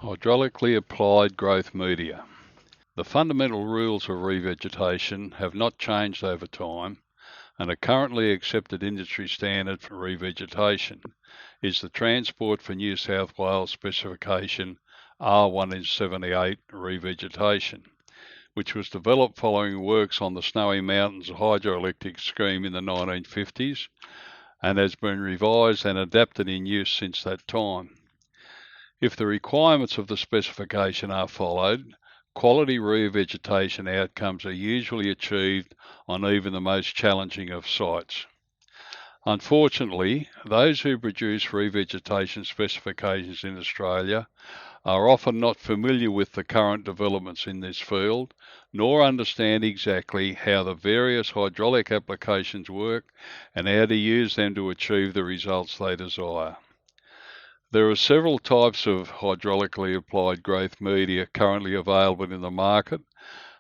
Hydraulically applied growth media. The fundamental rules of revegetation have not changed over time, and a currently accepted industry standard for revegetation is the Transport for New South Wales specification R178 revegetation, which was developed following works on the Snowy Mountains hydroelectric scheme in the 1950s and has been revised and adapted in use since that time. If the requirements of the specification are followed, quality revegetation outcomes are usually achieved on even the most challenging of sites. Unfortunately, those who produce revegetation specifications in Australia are often not familiar with the current developments in this field, nor understand exactly how the various hydraulic applications work and how to use them to achieve the results they desire. There are several types of hydraulically applied growth media currently available in the market,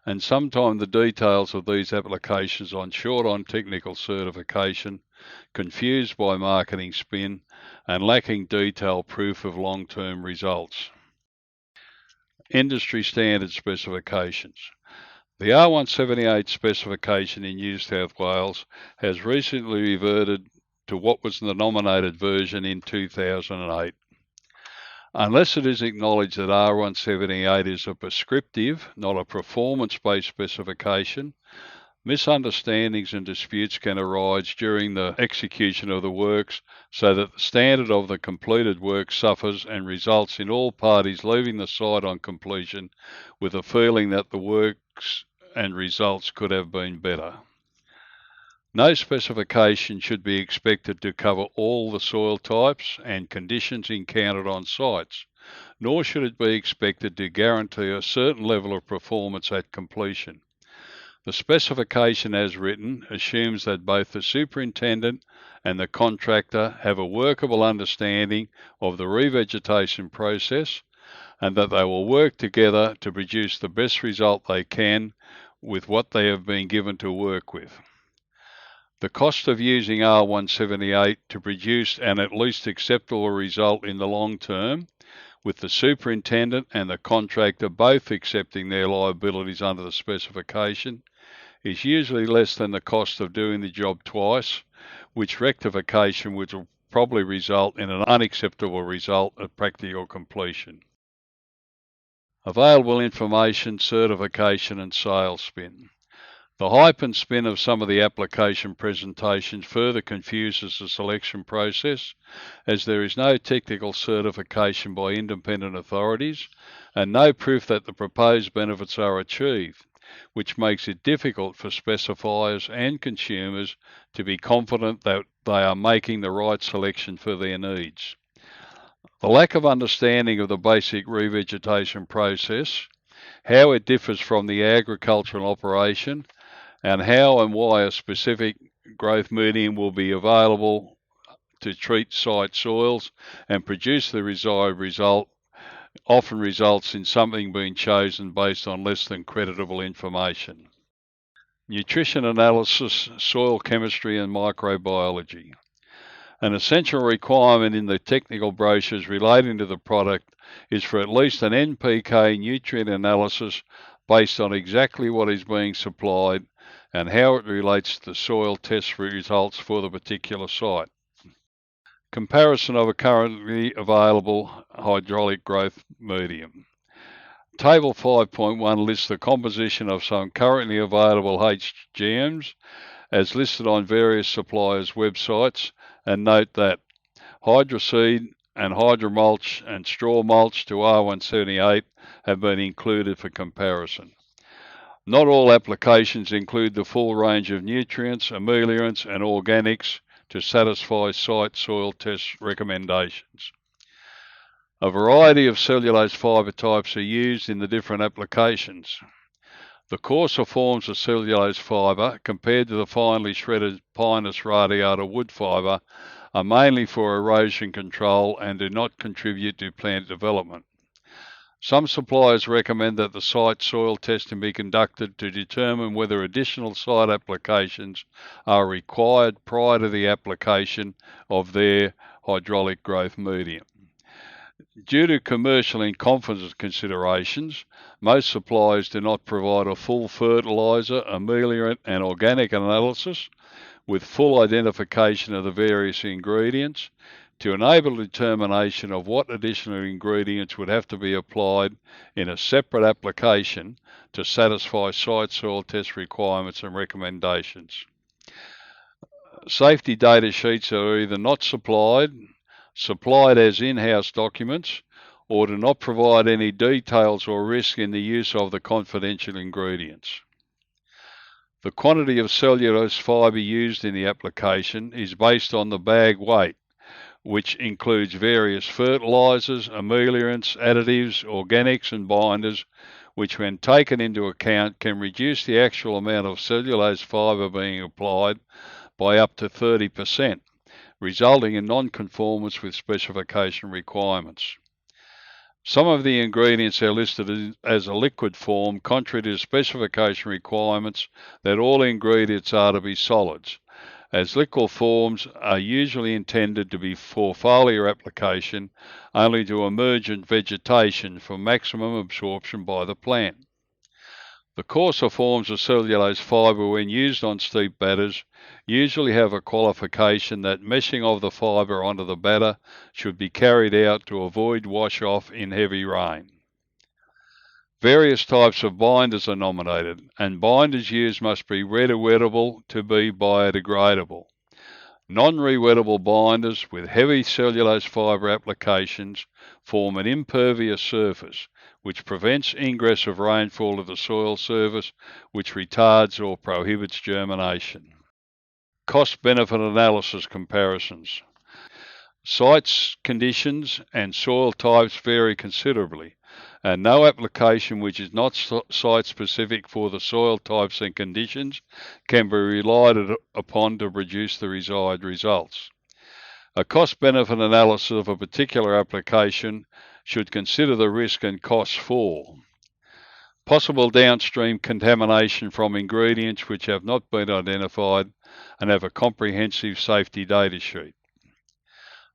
and sometimes the details of these applications are short on technical certification, confused by marketing spin, and lacking detailed proof of long-term results. Industry standard specifications. The R178 specification in New South Wales has recently reverted to what was the nominated version in 2008. Unless it is acknowledged that R178 is a prescriptive, not a performance-based specification, misunderstandings and disputes can arise during the execution of the works, so that the standard of the completed work suffers and results in all parties leaving the site on completion with a feeling that the works and results could have been better. No specification should be expected to cover all the soil types and conditions encountered on sites, nor should it be expected to guarantee a certain level of performance at completion. The specification as written assumes that both the superintendent and the contractor have a workable understanding of the revegetation process and that they will work together to produce the best result they can with what they have been given to work with. The cost of using R178 to produce an at least acceptable result in the long term, with the superintendent and the contractor both accepting their liabilities under the specification, is usually less than the cost of doing the job twice, which rectification would probably result in an unacceptable result at practical completion. Available information, certification and sales spin. The hype and spin of some of the application presentations further confuses the selection process, as there is no technical certification by independent authorities and no proof that the proposed benefits are achieved, which makes it difficult for specifiers and consumers to be confident that they are making the right selection for their needs. The lack of understanding of the basic revegetation process, how it differs from the agricultural operation, and how and why a specific growth medium will be available to treat site soils and produce the desired result often results in something being chosen based on less than creditable information. Nutrition analysis, soil chemistry and microbiology. An essential requirement in the technical brochures relating to the product is for at least an NPK nutrient analysis based on exactly what is being supplied and how it relates to the soil test results for the particular site. Comparison of a currently available hydraulic growth medium. Table 5.1 lists the composition of some currently available HAGMs as listed on various suppliers' websites, and note that Hydroseed and Hydromulch and Straw Mulch to R178 have been included for comparison. Not all applications include the full range of nutrients, ameliorants and organics to satisfy site soil test recommendations. A variety of cellulose fibre types are used in the different applications. The coarser forms of cellulose fibre, compared to the finely shredded Pinus radiata wood fibre, are mainly for erosion control and do not contribute to plant development. Some suppliers recommend that the site soil testing be conducted to determine whether additional site applications are required prior to the application of their hydraulic growth medium. Due to commercial and confidence considerations, most suppliers do not provide a full fertiliser, ameliorant and organic analysis with full identification of the various ingredients to enable determination of what additional ingredients would have to be applied in a separate application to satisfy site soil test requirements and recommendations. Safety data sheets are either not supplied as in-house documents, or do not provide any details or risk in the use of the confidential ingredients. The quantity of cellulose fibre used in the application is based on the bag weight, which includes various fertilisers, ameliorants, additives, organics and binders, which when taken into account can reduce the actual amount of cellulose fibre being applied by up to 30%, resulting in non-conformance with specification requirements. Some of the ingredients are listed as a liquid form, contrary to specification requirements that all ingredients are to be solids, as liquid forms are usually intended to be for foliar application only to emergent vegetation for maximum absorption by the plant. The coarser forms of cellulose fibre when used on steep batters usually have a qualification that meshing of the fibre onto the batter should be carried out to avoid wash-off in heavy rain. Various types of binders are nominated, and binders used must be re-wettable to be biodegradable. Non-re-wettable binders with heavy cellulose fibre applications form an impervious surface, which prevents ingress of rainfall to the soil surface, which retards or prohibits germination. Cost-benefit analysis comparisons. Sites, conditions and soil types vary considerably, and no application which is not site-specific for the soil types and conditions can be relied upon to produce the desired results. A cost-benefit analysis of a particular application should consider the risk and costs for possible downstream contamination from ingredients which have not been identified and have a comprehensive safety data sheet.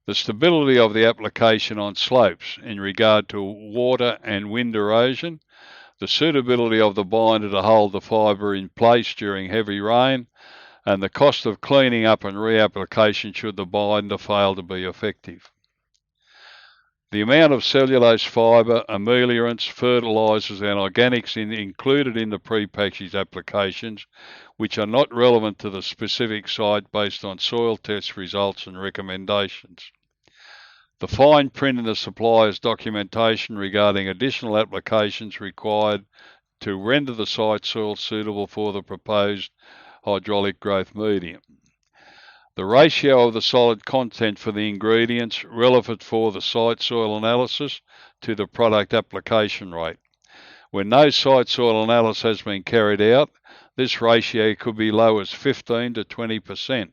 The stability of the application on slopes in regard to water and wind erosion, the suitability of the binder to hold the fibre in place during heavy rain, and the cost of cleaning up and reapplication should the binder fail to be effective. The amount of cellulose fibre, ameliorants, fertilisers and organics included in the pre-packaged applications, which are not relevant to the specific site based on soil test results and recommendations. The fine print in the supplier's documentation regarding additional applications required to render the site soil suitable for the proposed hydraulic growth medium. The ratio of the solid content for the ingredients relevant for the site soil analysis to the product application rate. When no site soil analysis has been carried out, this ratio could be low as 15 to 20%.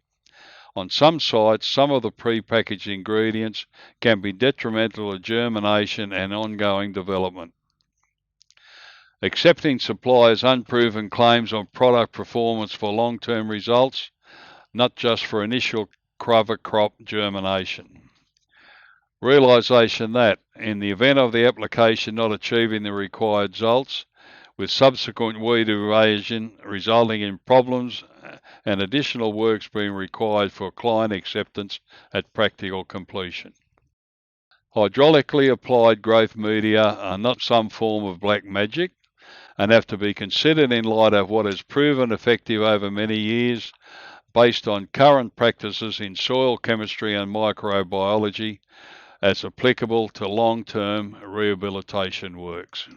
On some sites, some of the pre-packaged ingredients can be detrimental to germination and ongoing development. Accepting suppliers' unproven claims on product performance for long-term results, not just for initial cover crop germination. Realisation that, in the event of the application not achieving the required results, with subsequent weed erosion resulting in problems and additional works being required for client acceptance at practical completion. Hydraulically applied growth media are not some form of black magic and have to be considered in light of what has proven effective over many years based on current practices in soil chemistry and microbiology as applicable to long-term rehabilitation works.